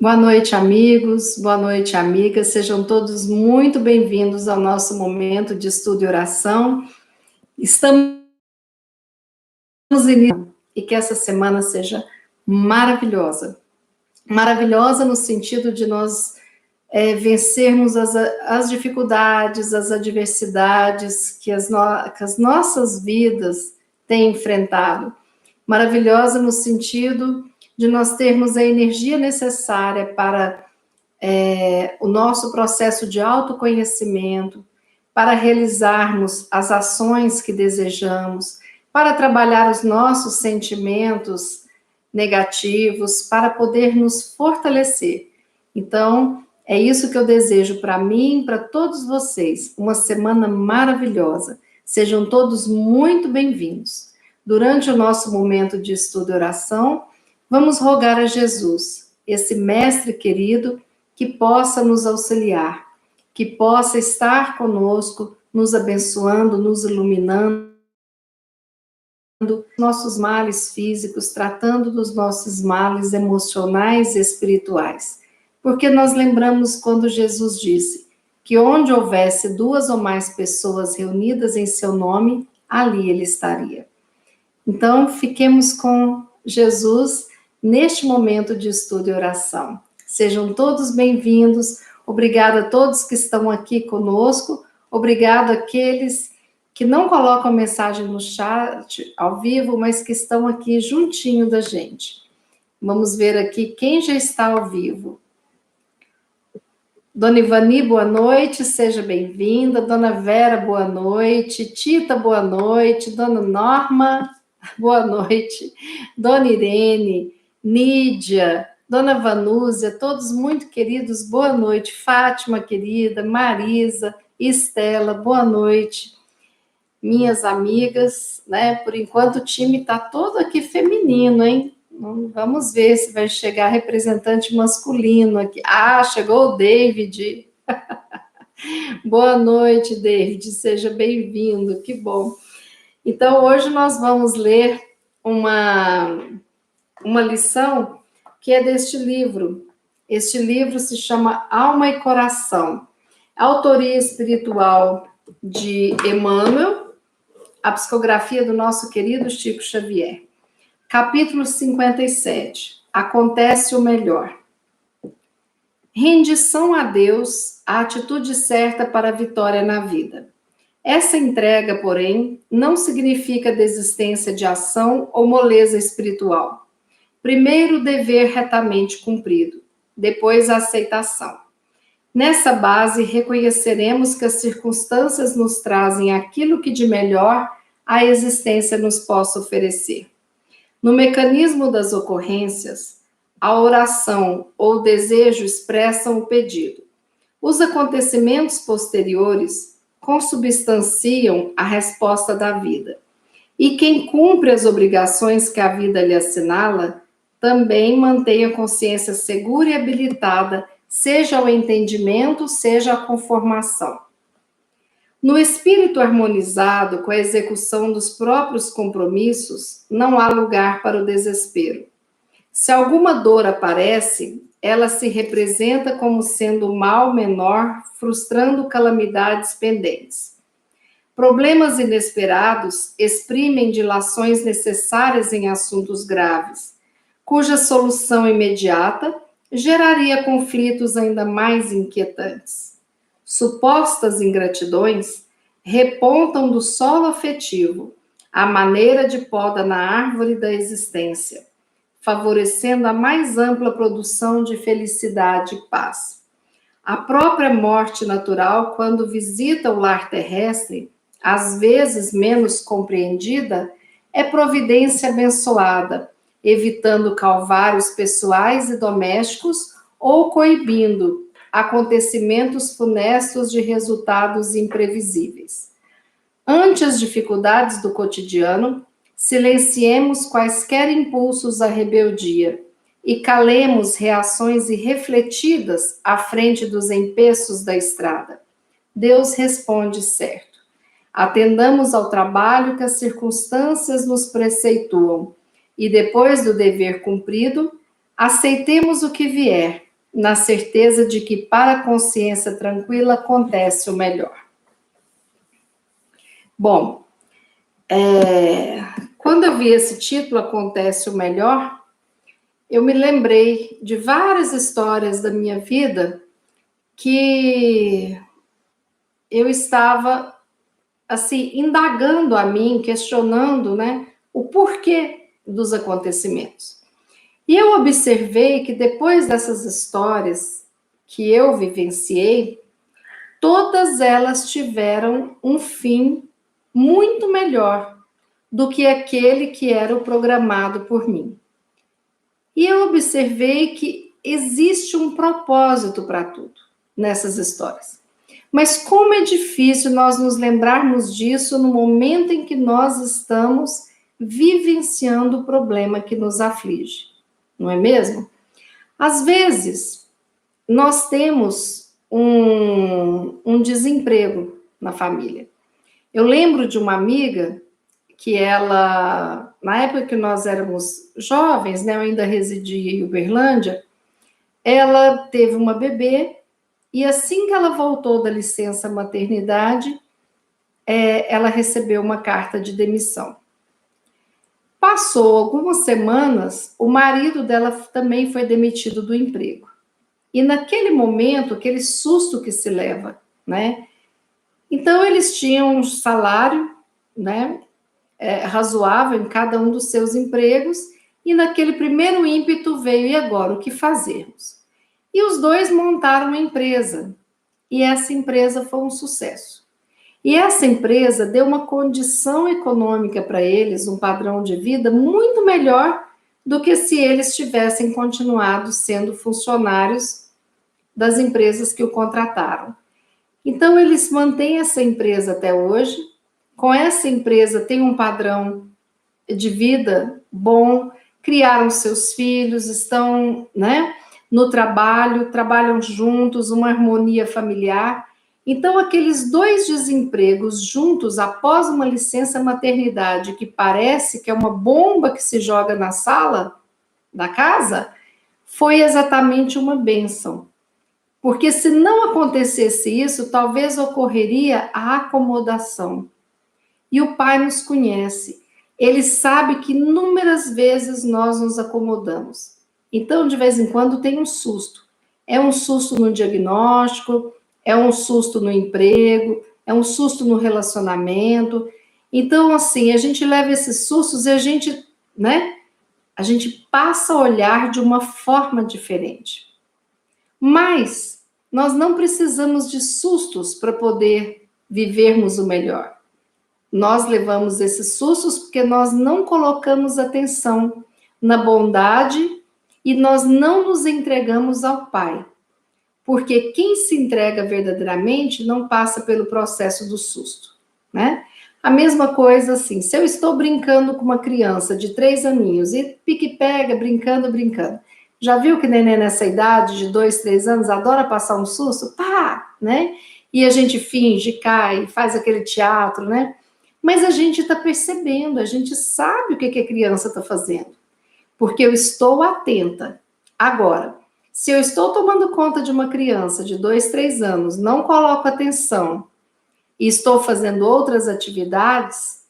Boa noite, amigos. Boa noite, amigas. Sejam todos muito bem-vindos ao nosso momento de estudo e oração. Estamos iniciando e que essa semana seja maravilhosa. Maravilhosa no sentido de nós vencermos as dificuldades, as adversidades que as nossas vidas têm enfrentado. Maravilhosa no sentido de nós termos a energia necessária para o nosso processo de autoconhecimento, para realizarmos as ações que desejamos, para trabalhar os nossos sentimentos negativos, para poder nos fortalecer. Então, é isso que eu desejo para mim e para todos vocês, uma semana maravilhosa. Sejam todos muito bem-vindos. Durante o nosso momento de estudo e oração, vamos rogar a Jesus, esse mestre querido, que possa nos auxiliar, que possa estar conosco, nos abençoando, nos iluminando, nossos males físicos, tratando dos nossos males emocionais e espirituais. Porque nós lembramos quando Jesus disse que onde houvesse 2 ou mais pessoas reunidas em seu nome, ali ele estaria. Então, fiquemos com Jesus neste momento de estudo e oração. Sejam todos bem-vindos. Obrigada a todos que estão aqui conosco. Obrigado àqueles que não colocam mensagem no chat ao vivo, mas que estão aqui juntinho da gente. Vamos ver aqui quem já está ao vivo. Dona Ivani, boa noite, seja bem-vinda. Dona Vera, boa noite. Tita, boa noite. Dona Norma, boa noite. Dona Irene, Nídia, Dona Vanúzia, todos muito queridos, boa noite. Fátima, querida, Marisa, Estela, boa noite. Minhas amigas, né? Por enquanto o time está todo aqui feminino, hein? Vamos ver se vai chegar representante masculino aqui. Ah, chegou o David. Boa noite, David, seja bem-vindo, que bom. Então, hoje nós vamos ler uma lição que é deste livro. Este livro se chama Alma e Coração. Autoria espiritual de Emmanuel, a psicografia do nosso querido Chico Xavier. Capítulo 57. Acontece o melhor. Rendição a Deus, a atitude certa para a vitória na vida. Essa entrega, porém, não significa desistência de ação ou moleza espiritual. Primeiro, o dever retamente cumprido, depois a aceitação. Nessa base, reconheceremos que as circunstâncias nos trazem aquilo que de melhor a existência nos possa oferecer. No mecanismo das ocorrências, a oração ou o desejo expressam o pedido. Os acontecimentos posteriores consubstanciam a resposta da vida. E quem cumpre as obrigações que a vida lhe assinala, também mantém a consciência segura e habilitada, seja o entendimento, seja a conformação. No espírito harmonizado com a execução dos próprios compromissos, não há lugar para o desespero. Se alguma dor aparece, ela se representa como sendo o mal menor, frustrando calamidades pendentes. Problemas inesperados exprimem dilações necessárias em assuntos graves, cuja solução imediata geraria conflitos ainda mais inquietantes. Supostas ingratidões repontam do solo afetivo, à maneira de poda na árvore da existência, favorecendo a mais ampla produção de felicidade e paz. A própria morte natural, quando visita o lar terrestre, às vezes menos compreendida, é providência abençoada, evitando calvários pessoais e domésticos ou coibindo acontecimentos funestos de resultados imprevisíveis. Ante as dificuldades do cotidiano, silenciemos quaisquer impulsos à rebeldia e calemos reações irrefletidas à frente dos empeços da estrada. Deus responde certo. Atendamos ao trabalho que as circunstâncias nos preceituam e, depois do dever cumprido, aceitemos o que vier, na certeza de que para a consciência tranquila acontece o melhor. Bom, quando eu vi esse título, Acontece o Melhor, eu me lembrei de várias histórias da minha vida que eu estava, assim, indagando a mim, questionando, né, o porquê dos acontecimentos. E eu observei que depois dessas histórias que eu vivenciei, todas elas tiveram um fim muito melhor do que aquele que era o programado por mim. E eu observei que existe um propósito para tudo nessas histórias. Mas como é difícil nós nos lembrarmos disso no momento em que nós estamos vivenciando o problema que nos aflige, não é mesmo? Às vezes, nós temos um desemprego na família. Eu lembro de uma amiga que ela, na época que nós éramos jovens, né, eu ainda residia em Uberlândia, ela teve uma bebê e assim que ela voltou da licença maternidade, ela recebeu uma carta de demissão. Passou algumas semanas, o marido dela também foi demitido do emprego. E naquele momento, aquele susto que se leva, né? Então, eles tinham um salário, né, razoável em cada um dos seus empregos, e naquele primeiro ímpeto veio, e agora, o que fazermos? E os dois montaram uma empresa, e essa empresa foi um sucesso. E essa empresa deu uma condição econômica para eles, um padrão de vida muito melhor do que se eles tivessem continuado sendo funcionários das empresas que o contrataram. Então, eles mantêm essa empresa até hoje. Com essa empresa, tem um padrão de vida bom, criaram seus filhos, estão, né, no trabalho, trabalham juntos, uma harmonia familiar. Então, aqueles dois desempregos juntos, após uma licença maternidade, que parece que é uma bomba que se joga na sala da casa, foi exatamente uma bênção. Porque se não acontecesse isso, talvez ocorreria a acomodação. E o Pai nos conhece. Ele sabe que inúmeras vezes nós nos acomodamos. Então, de vez em quando, tem um susto. É um susto no diagnóstico, é um susto no emprego, é um susto no relacionamento. Então, assim, a gente leva esses sustos e a gente, né? A gente passa a olhar de uma forma diferente. Mas nós não precisamos de sustos para poder vivermos o melhor. Nós levamos esses sustos porque nós não colocamos atenção na bondade e nós não nos entregamos ao Pai. Porque quem se entrega verdadeiramente não passa pelo processo do susto, né? A mesma coisa assim, se eu estou brincando com uma criança de 3 aninhos e pique-pega, brincando, já viu que neném nessa idade de 2, 3 anos adora passar um susto? Pá, né? E a gente finge, cai, faz aquele teatro, né? Mas a gente está percebendo, a gente sabe o que a criança está fazendo, porque eu estou atenta. Agora, se eu estou tomando conta de uma criança de 2, 3 anos, não coloco atenção e estou fazendo outras atividades,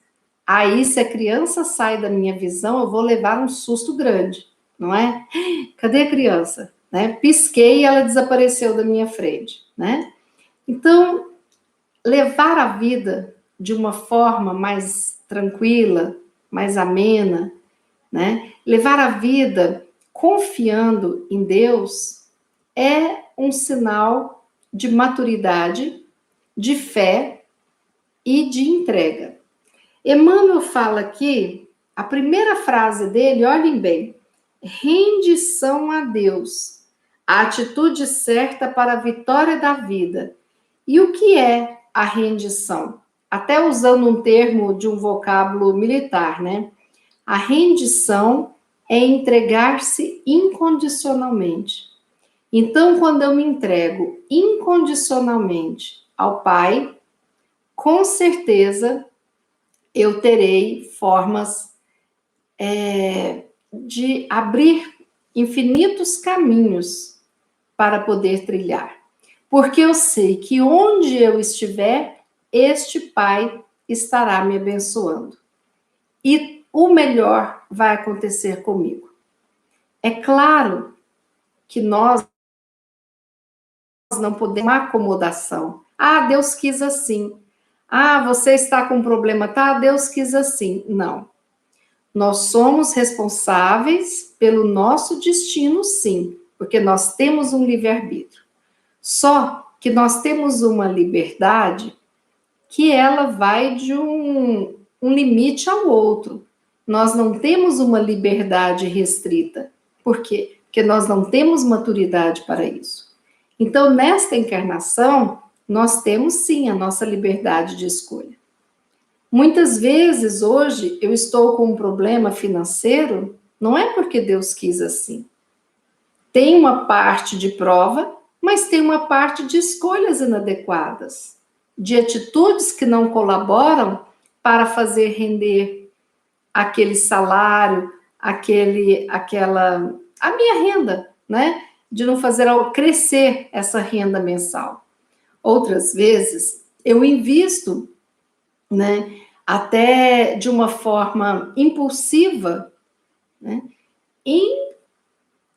aí se a criança sai da minha visão, eu vou levar um susto grande, não é? Cadê a criança? Né? Pisquei e ela desapareceu da minha frente, né? Então, levar a vida de uma forma mais tranquila, mais amena, né? Levar a vida confiando em Deus é um sinal de maturidade, de fé e de entrega. Emmanuel fala aqui, a primeira frase dele, olhem bem, rendição a Deus, a atitude certa para a vitória da vida. E o que é a rendição? Até usando um termo de um vocábulo militar, né? A rendição é entregar-se incondicionalmente. Então, quando eu me entrego incondicionalmente ao Pai, com certeza eu terei formas de abrir infinitos caminhos para poder trilhar. Porque eu sei que onde eu estiver, este Pai estará me abençoando. E o melhor vai acontecer comigo. É claro que nós não podemos uma acomodação. Ah, Deus quis assim. Ah, você está com um problema, tá? Deus quis assim. Não. Nós somos responsáveis pelo nosso destino, sim, porque nós temos um livre-arbítrio. Só que nós temos uma liberdade que ela vai de um limite ao outro. Nós não temos uma liberdade restrita. Por quê? Porque nós não temos maturidade para isso. Então, nesta encarnação, nós temos sim a nossa liberdade de escolha. Muitas vezes, hoje, eu estou com um problema financeiro, não é porque Deus quis assim. Tem uma parte de prova, mas tem uma parte de escolhas inadequadas, de atitudes que não colaboram para fazer render aquele salário, a minha renda, né? De não fazer crescer essa renda mensal. Outras vezes, eu invisto, né? Até de uma forma impulsiva, né? Em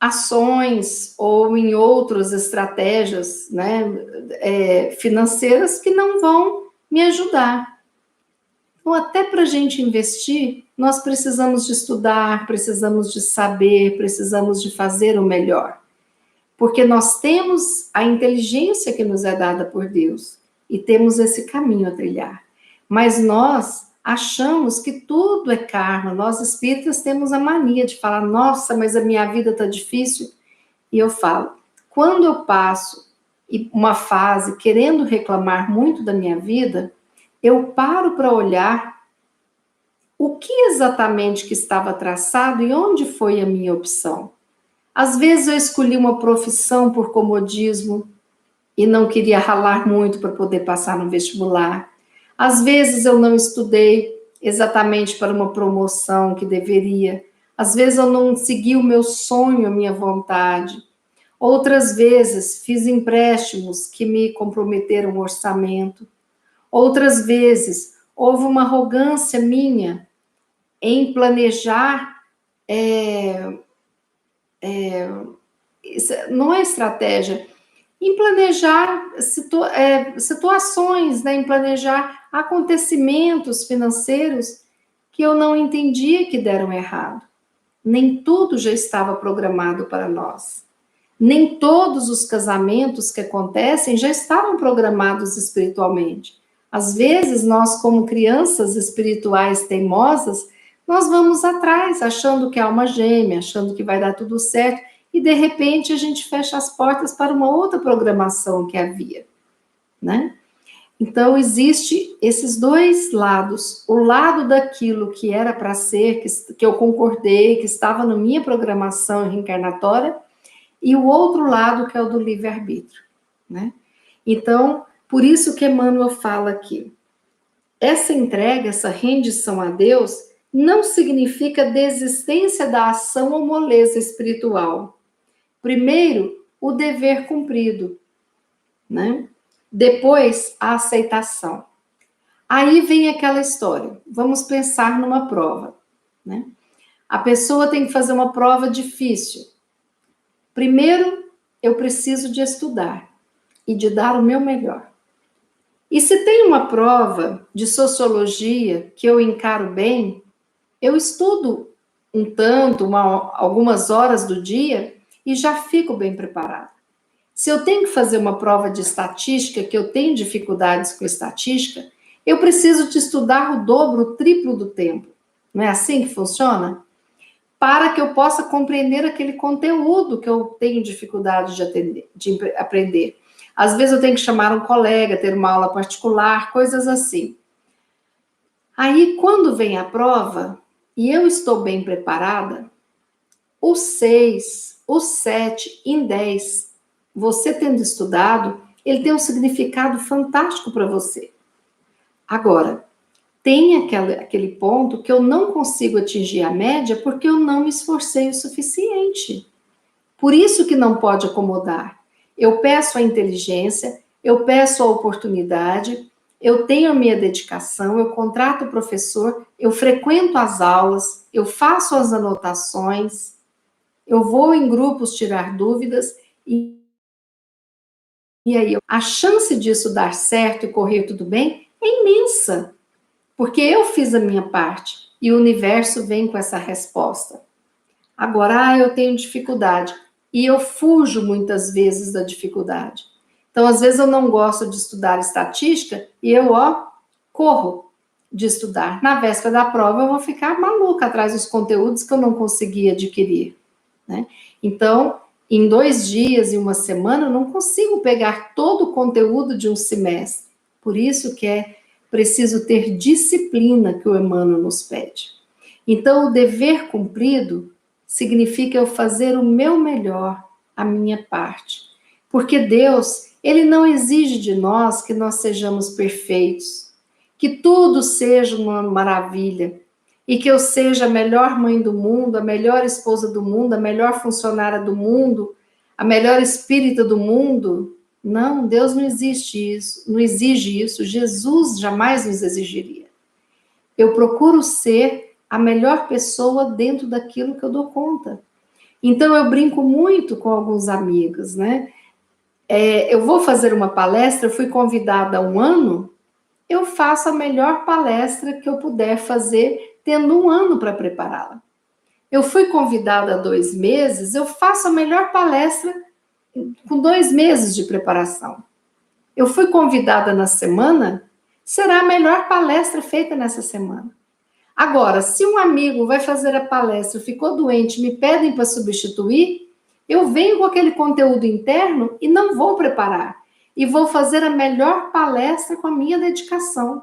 ações ou em outras estratégias, né, financeiras que não vão me ajudar. Então, até para a gente investir, nós precisamos de estudar, precisamos de saber, precisamos de fazer o melhor. Porque nós temos a inteligência que nos é dada por Deus e temos esse caminho a trilhar. Mas nós achamos que tudo é karma. Nós espíritas temos a mania de falar: nossa, mas a minha vida está difícil. E eu falo: quando eu passo uma fase querendo reclamar muito da minha vida, eu paro para olhar o que exatamente que estava traçado e onde foi a minha opção. Às vezes eu escolhi uma profissão por comodismo e não queria ralar muito para poder passar no vestibular. Às vezes eu não estudei exatamente para uma promoção que deveria. Às vezes eu não segui o meu sonho, a minha vontade. Outras vezes fiz empréstimos que me comprometeram o orçamento. Outras vezes houve uma arrogância minha em planejar, não é estratégia, em planejar situações, né, em planejar acontecimentos financeiros que eu não entendia que deram errado. Nem tudo já estava programado para nós. Nem todos os casamentos que acontecem já estavam programados espiritualmente. Às vezes, nós, como crianças espirituais teimosas, nós vamos atrás, achando que é alma gêmea, achando que vai dar tudo certo, e de repente a gente fecha as portas para uma outra programação que havia, né? Então, existe esses dois lados. O lado daquilo que era para ser, que eu concordei, que estava na minha programação reencarnatória, e o outro lado, que é o do livre-arbítrio, né? Então, por isso que Emmanuel fala aqui, essa entrega, essa rendição a Deus, não significa desistência da ação ou moleza espiritual. Primeiro, o dever cumprido, né? Depois, a aceitação. Aí vem aquela história, vamos pensar numa prova, né? A pessoa tem que fazer uma prova difícil. Primeiro, eu preciso de estudar e de dar o meu melhor. E se tem uma prova de sociologia que eu encaro bem, eu estudo um tanto, algumas horas do dia e já fico bem preparada. Se eu tenho que fazer uma prova de estatística, que eu tenho dificuldades com estatística, eu preciso de estudar o dobro, o triplo do tempo. Não é assim que funciona? Para que eu possa compreender aquele conteúdo que eu tenho dificuldade de aprender. Às vezes eu tenho que chamar um colega, ter uma aula particular, coisas assim. Aí, quando vem a prova, e eu estou bem preparada, o 6, o 7 em 10, você tendo estudado, ele tem um significado fantástico para você. Agora, tem aquele ponto que eu não consigo atingir a média porque eu não me esforcei o suficiente. Por isso que não pode acomodar. eu peço a inteligência, eu peço a oportunidade, eu tenho a minha dedicação, eu contrato o professor, eu frequento as aulas, eu faço as anotações, eu vou em grupos tirar dúvidas e aí a chance disso dar certo e correr tudo bem é imensa, porque eu fiz a minha parte e o universo vem com essa resposta. Agora, eu tenho dificuldade e eu fujo muitas vezes da dificuldade. Então, às vezes eu não gosto de estudar estatística e eu, corro de estudar. Na véspera da prova eu vou ficar maluca atrás dos conteúdos que eu não consegui adquirir, né? Então, em 2 dias e 1 semana, eu não consigo pegar todo o conteúdo de um semestre. Por isso que é preciso ter disciplina que o Emmanuel nos pede. Então, o dever cumprido significa eu fazer o meu melhor, a minha parte. Porque Deus, Ele não exige de nós que nós sejamos perfeitos, que tudo seja uma maravilha, e que eu seja a melhor mãe do mundo, a melhor esposa do mundo, a melhor funcionária do mundo, a melhor espírita do mundo. Não, Deus não existe isso, não exige isso, Jesus jamais nos exigiria. Eu procuro ser a melhor pessoa dentro daquilo que eu dou conta. Então, eu brinco muito com alguns amigos, né? Eu vou fazer uma palestra, eu fui convidada há 1 ano, eu faço a melhor palestra que eu puder fazer, tendo 1 ano para prepará-la. Eu fui convidada há 2 meses, eu faço a melhor palestra com 2 meses de preparação. Eu fui convidada na semana, será a melhor palestra feita nessa semana. Agora, se um amigo vai fazer a palestra, ficou doente, me pedem para substituir, eu venho com aquele conteúdo interno e não vou preparar. E vou fazer a melhor palestra com a minha dedicação.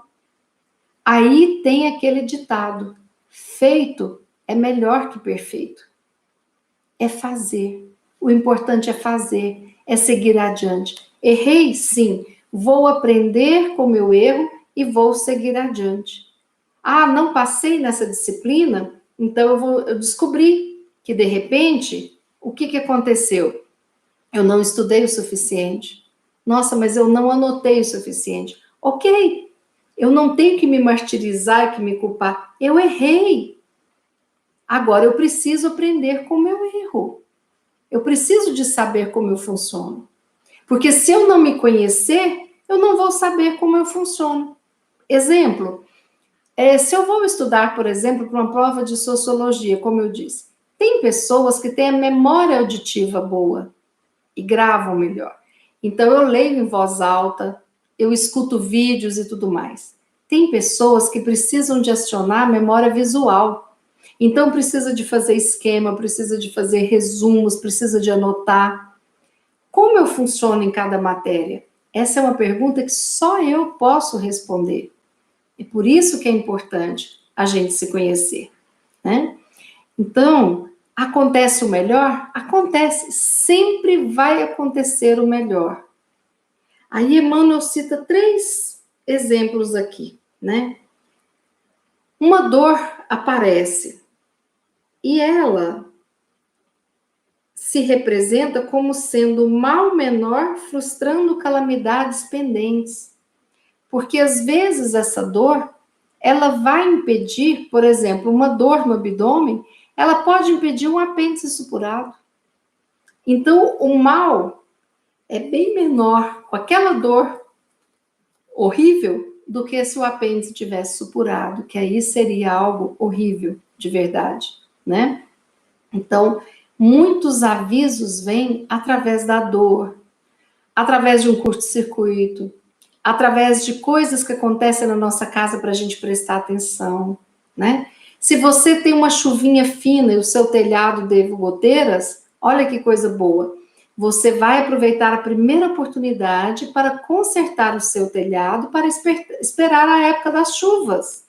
Aí tem aquele ditado: feito é melhor que perfeito. É fazer. O importante é fazer, é seguir adiante. Errei? Sim. Vou aprender com o meu erro e vou seguir adiante. Não passei nessa disciplina, então eu descobri que, de repente, o que aconteceu? Eu não estudei o suficiente. Nossa, mas eu não anotei o suficiente. Ok, eu não tenho que me martirizar, que me culpar. Eu errei. Agora eu preciso aprender com o meu erro. Eu preciso de saber como eu funciono. Porque se eu não me conhecer, eu não vou saber como eu funciono. Exemplo, se eu vou estudar, por exemplo, para uma prova de sociologia, como eu disse, tem pessoas que têm a memória auditiva boa e gravam melhor. Então, eu leio em voz alta, eu escuto vídeos e tudo mais. Tem pessoas que precisam de acionar a memória visual. Então, precisa de fazer esquema, precisa de fazer resumos, precisa de anotar. Como eu funciono em cada matéria? Essa é uma pergunta que só eu posso responder. É por isso que é importante a gente se conhecer, né? Então, acontece o melhor? Acontece, sempre vai acontecer o melhor. Aí Emmanuel cita 3 exemplos aqui, né? Uma dor aparece e ela se representa como sendo o mal menor frustrando calamidades pendentes. Porque às vezes essa dor, ela vai impedir, por exemplo, uma dor no abdômen, ela pode impedir um apêndice supurado. Então, o mal é bem menor com aquela dor horrível do que se o apêndice tivesse supurado, que aí seria algo horrível, de verdade, né? Então, muitos avisos vêm através da dor, através de um curto-circuito, através de coisas que acontecem na nossa casa para a gente prestar atenção, né? Se você tem uma chuvinha fina e o seu telhado deve goteiras, olha que coisa boa. Você vai aproveitar a primeira oportunidade para consertar o seu telhado para esperar a época das chuvas.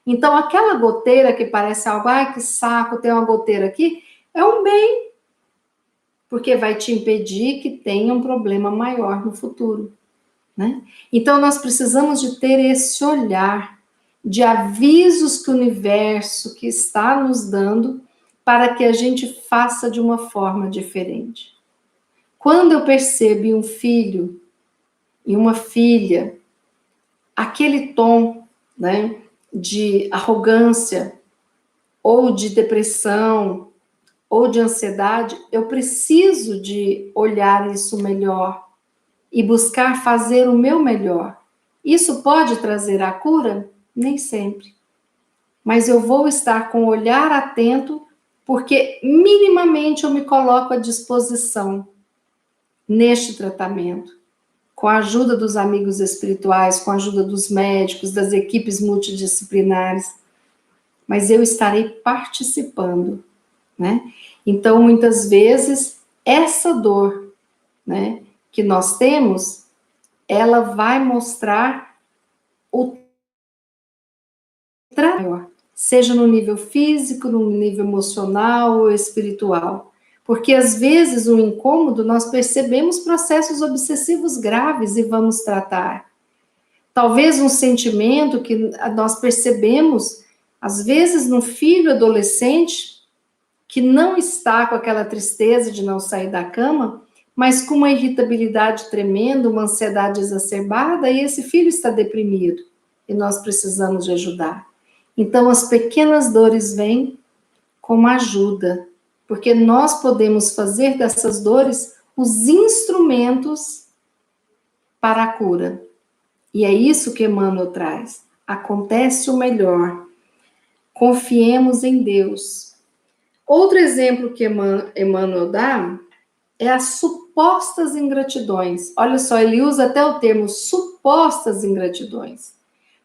Então, aquela goteira que parece algo, que saco, tem uma goteira aqui, é um bem, porque vai te impedir que tenha um problema maior no futuro, né? Então, nós precisamos de ter esse olhar de avisos que o universo que está nos dando para que a gente faça de uma forma diferente. Quando eu percebo em um filho e uma filha aquele tom, né, de arrogância, ou de depressão, ou de ansiedade, eu preciso de olhar isso melhor e buscar fazer o meu melhor. Isso pode trazer a cura? Nem sempre. Mas eu vou estar com o olhar atento, porque minimamente eu me coloco à disposição neste tratamento, com a ajuda dos amigos espirituais, com a ajuda dos médicos, das equipes multidisciplinares, mas eu estarei participando, né? Então, muitas vezes, essa dor, né, que nós temos, ela vai mostrar o maior, seja no nível físico, no nível emocional ou espiritual. Porque às vezes o incômodo nós percebemos processos obsessivos graves e vamos tratar. Talvez um sentimento que nós percebemos, às vezes, no filho adolescente, que não está com aquela tristeza de não sair da cama, mas com uma irritabilidade tremenda, uma ansiedade exacerbada, e esse filho está deprimido. E nós precisamos de ajudar. Então, as pequenas dores vêm como ajuda, porque nós podemos fazer dessas dores os instrumentos para a cura. E é isso que Emmanuel traz. Acontece o melhor. Confiemos em Deus. Outro exemplo que Emmanuel dá é as supostas ingratidões. Olha só, ele usa até o termo supostas ingratidões.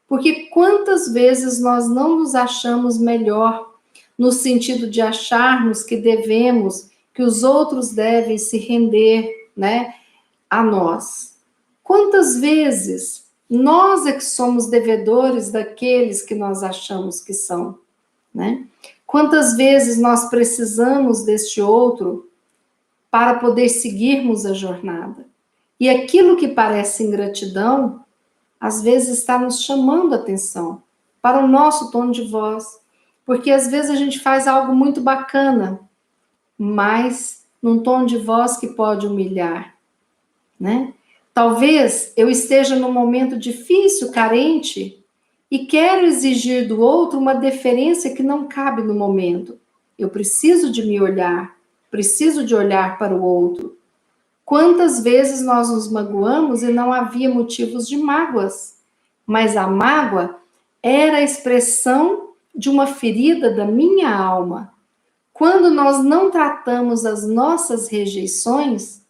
Porque quantas vezes nós não nos achamos melhor, no sentido de acharmos que devemos, que os outros devem se render, né, a nós. Quantas vezes nós é que somos devedores daqueles que nós achamos que são, né? Quantas vezes nós precisamos deste outro para poder seguirmos a jornada? E aquilo que parece ingratidão, às vezes está nos chamando a atenção para o nosso tom de voz, porque às vezes a gente faz algo muito bacana, mas num tom de voz que pode humilhar, né? Talvez eu esteja num momento difícil, carente, e quero exigir do outro uma deferência que não cabe no momento. Eu preciso de me olhar, preciso de olhar para o outro. Quantas vezes nós nos magoamos e não havia motivos de mágoas, mas a mágoa era a expressão de uma ferida da minha alma. Quando nós não tratamos as nossas rejeições,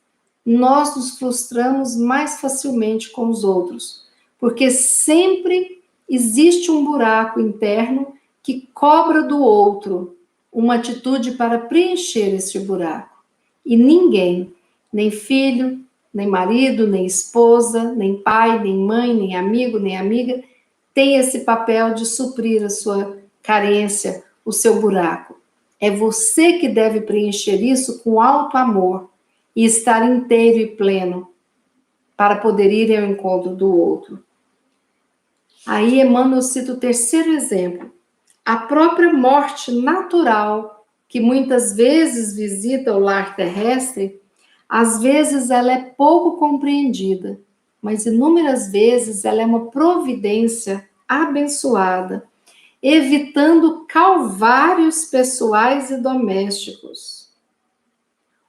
nós nos frustramos mais facilmente com os outros, porque sempre existe um buraco interno que cobra do outro uma atitude para preencher esse buraco. E ninguém, nem filho, nem marido, nem esposa, nem pai, nem mãe, nem amigo, nem amiga, tem esse papel de suprir a sua carência, o seu buraco. É você que deve preencher isso com alto amor e estar inteiro e pleno para poder ir ao encontro do outro. Aí Emmanuel cita o terceiro exemplo, a própria morte natural, que muitas vezes visita o lar terrestre. Às vezes ela é pouco compreendida, mas inúmeras vezes ela é uma providência abençoada, evitando calvários pessoais e domésticos,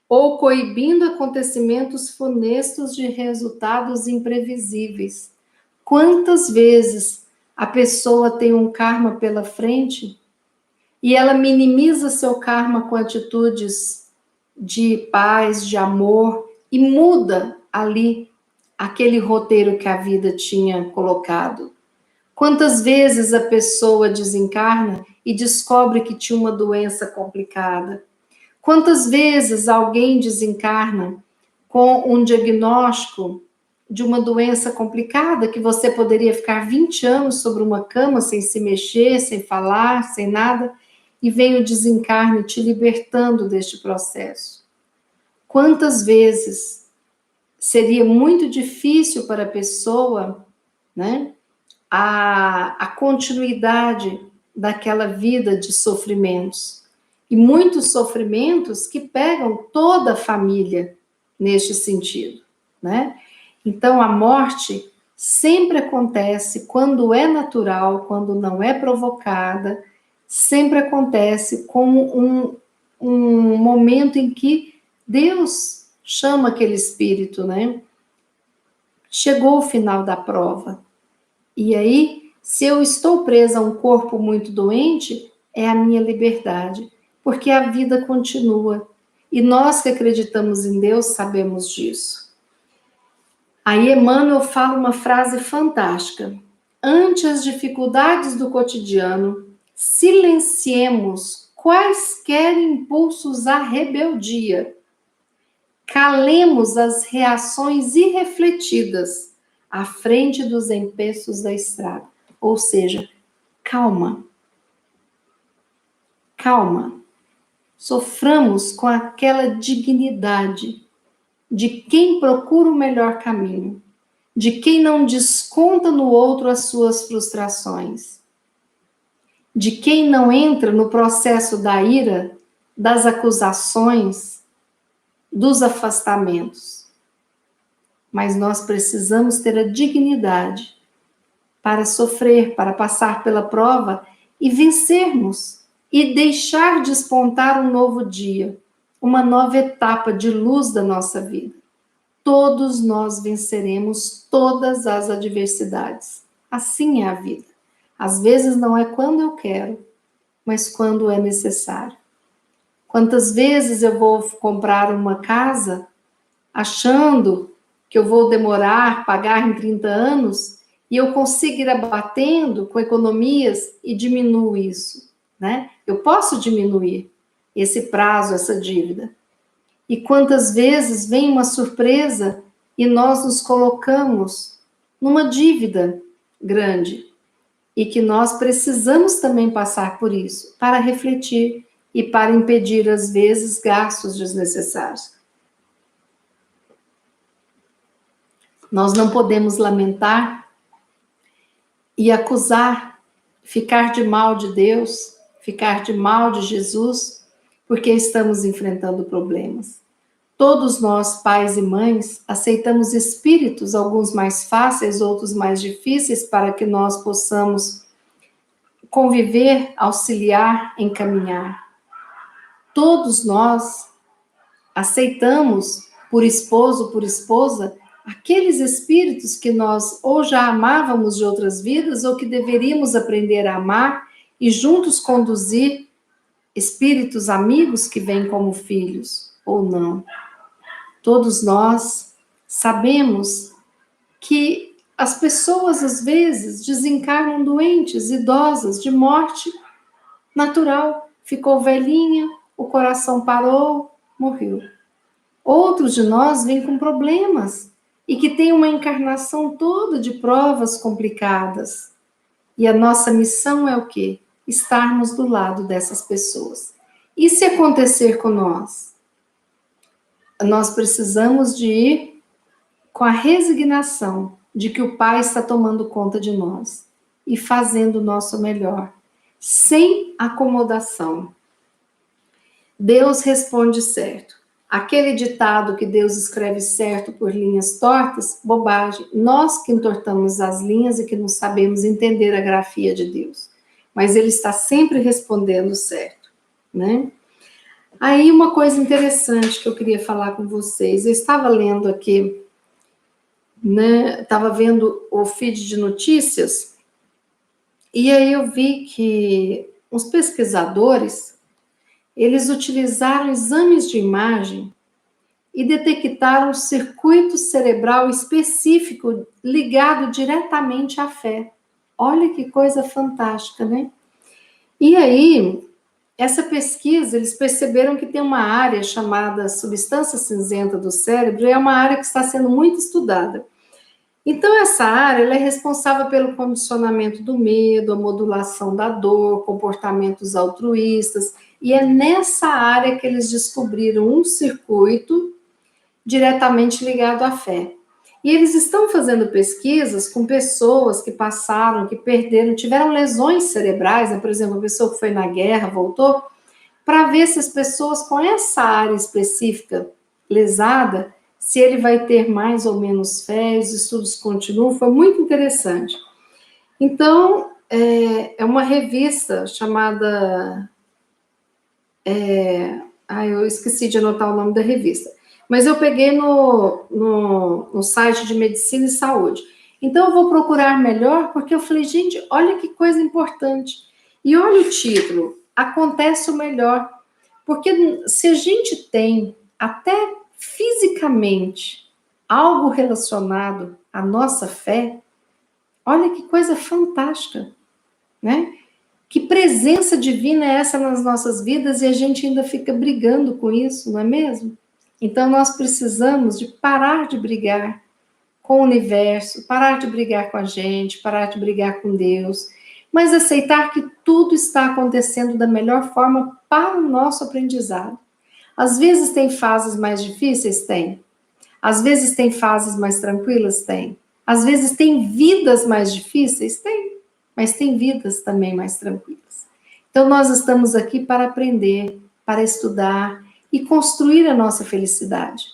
ou coibindo acontecimentos funestos de resultados imprevisíveis. Quantas vezes a pessoa tem um karma pela frente e ela minimiza seu karma com atitudes de paz, de amor, e muda ali aquele roteiro que a vida tinha colocado. Quantas vezes a pessoa desencarna e descobre que tinha uma doença complicada? Quantas vezes alguém desencarna com um diagnóstico de uma doença complicada que você poderia ficar 20 anos sobre uma cama sem se mexer, sem falar, sem nada, e vem o desencarne te libertando deste processo? Quantas vezes seria muito difícil para a pessoa, né, a continuidade daquela vida de sofrimentos? E muitos sofrimentos que pegam toda a família, neste sentido, né? Então, a morte sempre acontece quando é natural, quando não é provocada, sempre acontece como um momento em que Deus chama aquele espírito, né? Chegou o final da prova. E aí, se eu estou presa a um corpo muito doente, é a minha liberdade, porque a vida continua. E nós que acreditamos em Deus sabemos disso. Aí Emmanuel fala uma frase fantástica. Ante as dificuldades do cotidiano, silenciemos quaisquer impulsos à rebeldia. Calemos as reações irrefletidas à frente dos empeços da estrada. Ou seja, calma. Calma. Soframos com aquela dignidade de quem procura o melhor caminho, de quem não desconta no outro as suas frustrações, de quem não entra no processo da ira, das acusações, dos afastamentos. Mas nós precisamos ter a dignidade para sofrer, para passar pela prova e vencermos e deixar despontar um novo dia, uma nova etapa de luz da nossa vida. Todos nós venceremos todas as adversidades. Assim é a vida. Às vezes não é quando eu quero, mas quando é necessário. Quantas vezes eu vou comprar uma casa achando que eu vou demorar, pagar em 30 anos, e eu consigo ir abatendo com economias e diminuo isso, né? Eu posso diminuir esse prazo, essa dívida. E quantas vezes vem uma surpresa e nós nos colocamos numa dívida grande e que nós precisamos também passar por isso para refletir e para impedir, às vezes, gastos desnecessários. Nós não podemos lamentar e acusar, ficar de mal de Deus, ficar de mal de Jesus, porque estamos enfrentando problemas. Todos nós, pais e mães, aceitamos espíritos, alguns mais fáceis, outros mais difíceis, para que nós possamos conviver, auxiliar, encaminhar. Todos nós aceitamos, por esposo, por esposa, aqueles espíritos que nós ou já amávamos de outras vidas ou que deveríamos aprender a amar e juntos conduzir espíritos amigos que vêm como filhos, ou não. Todos nós sabemos que as pessoas, às vezes, desencarnam doentes, idosas, de morte natural. Ficou velhinha, o coração parou, morreu. Outros de nós vêm com problemas e que têm uma encarnação toda de provas complicadas. E a nossa missão é o quê? Estarmos do lado dessas pessoas. E se acontecer com nós? Nós precisamos de ir com a resignação de que o Pai está tomando conta de nós e fazendo o nosso melhor, sem acomodação. Deus responde certo. Aquele ditado que Deus escreve certo por linhas tortas, bobagem. Nós que entortamos as linhas e que não sabemos entender a grafia de Deus. Mas Ele está sempre respondendo certo, né? Aí uma coisa interessante que eu queria falar com vocês. Eu estava lendo aqui, né? Estava vendo o feed de notícias e aí eu vi que os pesquisadores eles utilizaram exames de imagem e detectaram um circuito cerebral específico ligado diretamente à fé. Olha que coisa fantástica, né? E aí, essa pesquisa, eles perceberam que tem uma área chamada substância cinzenta do cérebro, e é uma área que está sendo muito estudada. Então, essa área ela é responsável pelo condicionamento do medo, a modulação da dor, comportamentos altruístas, e é nessa área que eles descobriram um circuito diretamente ligado à fé. E eles estão fazendo pesquisas com pessoas que passaram, que perderam, tiveram lesões cerebrais, né? Por exemplo, uma pessoa que foi na guerra, voltou, para ver se as pessoas com essa área específica lesada, se ele vai ter mais ou menos fé, os estudos continuam, foi muito interessante. Então, é uma revista chamada... eu esqueci de anotar o nome da revista. Mas eu peguei no site de Medicina e Saúde. Então, eu vou procurar melhor, porque eu falei, gente, olha que coisa importante. E olha o título, Acontece o Melhor. Porque se a gente tem, até fisicamente, algo relacionado à nossa fé, olha que coisa fantástica, né? Que presença divina é essa nas nossas vidas e a gente ainda fica brigando com isso, não é mesmo? Então nós precisamos de parar de brigar com o universo, parar de brigar com a gente, parar de brigar com Deus, mas aceitar que tudo está acontecendo da melhor forma para o nosso aprendizado. Às vezes tem fases mais difíceis? Tem. Às vezes tem fases mais tranquilas? Tem. Às vezes tem vidas mais difíceis? Tem. Mas tem vidas também mais tranquilas. Então nós estamos aqui para aprender, para estudar e construir a nossa felicidade.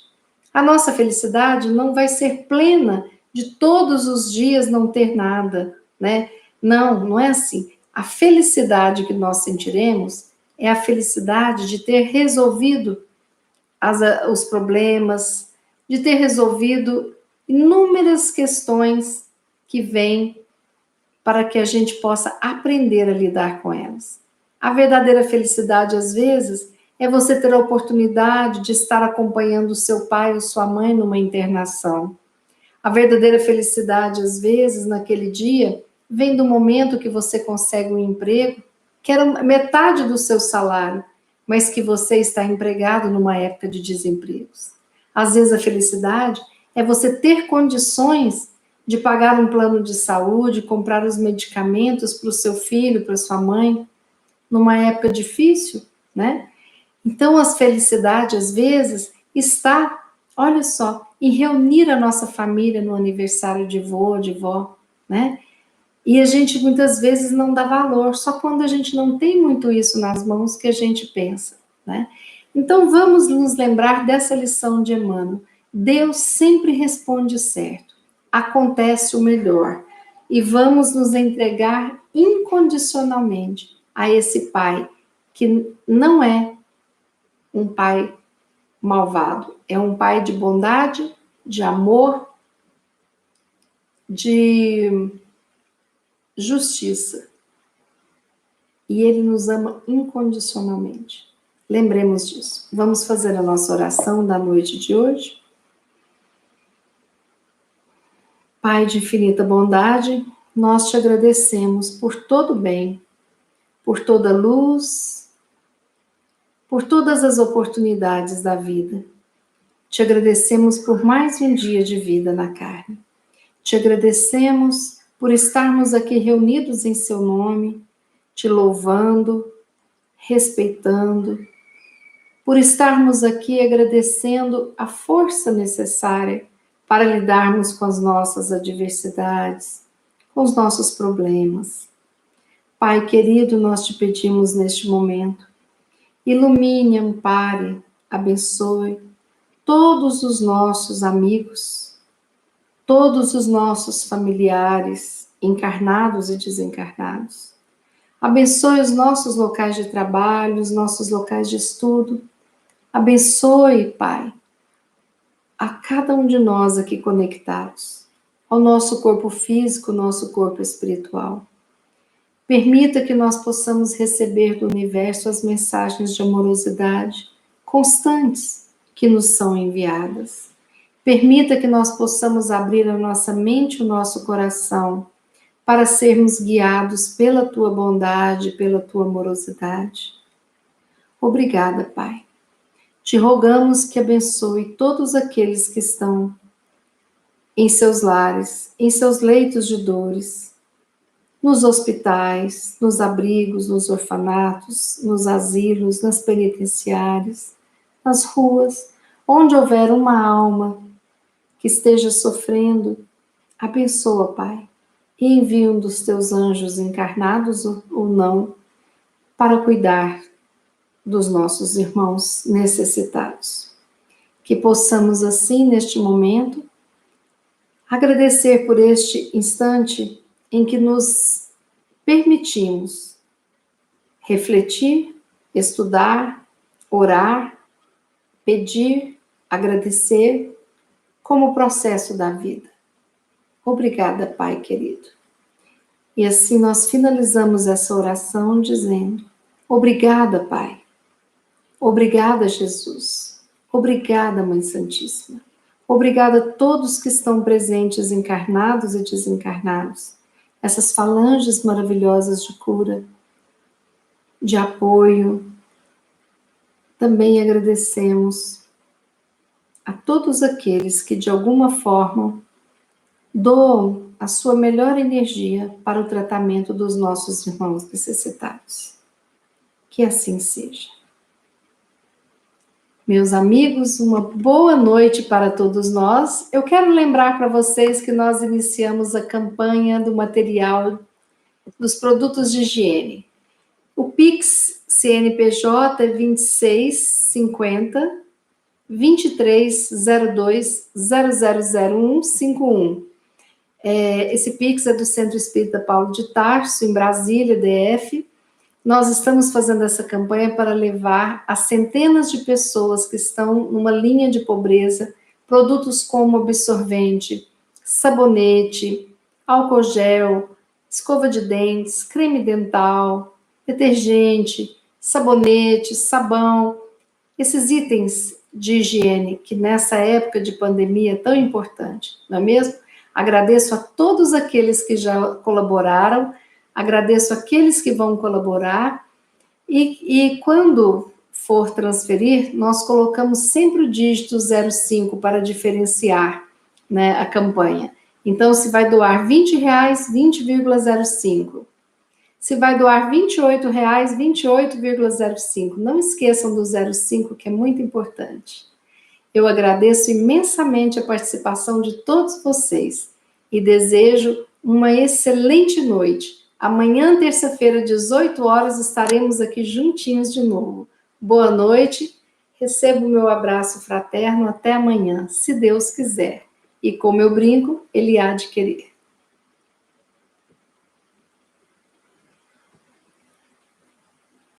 A nossa felicidade não vai ser plena de todos os dias não ter nada, né? Não, não é assim. A felicidade que nós sentiremos é a felicidade de ter resolvido os problemas, de ter resolvido inúmeras questões que vêm para que a gente possa aprender a lidar com elas. A verdadeira felicidade, às vezes, é você ter a oportunidade de estar acompanhando o seu pai ou sua mãe numa internação. A verdadeira felicidade, às vezes, naquele dia, vem do momento que você consegue um emprego, que era metade do seu salário, mas que você está empregado numa época de desempregos. Às vezes a felicidade é você ter condições de pagar um plano de saúde, comprar os medicamentos para o seu filho, para sua mãe, numa época difícil, né? Então, a felicidade, às vezes, está, olha só, em reunir a nossa família no aniversário de vô, de vó, né? E a gente muitas vezes não dá valor, só quando a gente não tem muito isso nas mãos que a gente pensa, né? Então, vamos nos lembrar dessa lição de Emmanuel. Deus sempre responde certo, acontece o melhor, e vamos nos entregar incondicionalmente a esse Pai, que não é um pai malvado, é um pai de bondade, de amor, de justiça. E ele nos ama incondicionalmente. Lembremos disso. Vamos fazer a nossa oração da noite de hoje. Pai de infinita bondade, nós te agradecemos por todo o bem, por toda a luz, por todas as oportunidades da vida. Te agradecemos por mais um dia de vida na carne. Te agradecemos por estarmos aqui reunidos em seu nome, te louvando, respeitando, por estarmos aqui agradecendo a força necessária para lidarmos com as nossas adversidades, com os nossos problemas. Pai querido, nós te pedimos neste momento, ilumine, ampare, abençoe todos os nossos amigos, todos os nossos familiares, encarnados e desencarnados. Abençoe os nossos locais de trabalho, os nossos locais de estudo. Abençoe, Pai, a cada um de nós aqui conectados, ao nosso corpo físico, nosso corpo espiritual. Permita que nós possamos receber do universo as mensagens de amorosidade constantes que nos são enviadas. Permita que nós possamos abrir a nossa mente e o nosso coração para sermos guiados pela tua bondade, pela tua amorosidade. Obrigada, Pai. Te rogamos que abençoe todos aqueles que estão em seus lares, em seus leitos de dores, nos hospitais, nos abrigos, nos orfanatos, nos asilos, nas penitenciárias, nas ruas, onde houver uma alma que esteja sofrendo, abençoa, Pai, e envia um dos teus anjos encarnados ou não para cuidar dos nossos irmãos necessitados. Que possamos, assim, neste momento, agradecer por este instante em que nos permitimos refletir, estudar, orar, pedir, agradecer, como processo da vida. Obrigada, Pai querido. E assim nós finalizamos essa oração dizendo: obrigada, Pai. Obrigada, Jesus. Obrigada, Mãe Santíssima. Obrigada a todos que estão presentes, encarnados e desencarnados. Essas falanges maravilhosas de cura, de apoio. Também agradecemos a todos aqueles que, de alguma forma, doam a sua melhor energia para o tratamento dos nossos irmãos necessitados. Que assim seja. Meus amigos, uma boa noite para todos nós. Eu quero lembrar para vocês que nós iniciamos a campanha do material dos produtos de higiene. O Pix CNPJ é 2650 2302 000151. Esse Pix é do Centro Espírita Paulo de Tarso, em Brasília, DF. Nós estamos fazendo essa campanha para levar a centenas de pessoas que estão numa linha de pobreza produtos como absorvente, sabonete, álcool gel, escova de dentes, creme dental, detergente, sabonete, sabão, esses itens de higiene que nessa época de pandemia é tão importante, não é mesmo? Agradeço a todos aqueles que já colaboraram, agradeço aqueles que vão colaborar e quando for transferir, nós colocamos sempre o dígito 05 para diferenciar, né, a campanha. Então, se vai doar R$20, 20,05. Se vai doar R$28, 28,05. Não esqueçam do 05, que é muito importante. Eu agradeço imensamente a participação de todos vocês e desejo uma excelente noite. Amanhã, terça-feira, 18 horas, estaremos aqui juntinhos de novo. Boa noite, recebo o meu abraço fraterno, até amanhã, se Deus quiser. E como eu brinco, Ele há de querer.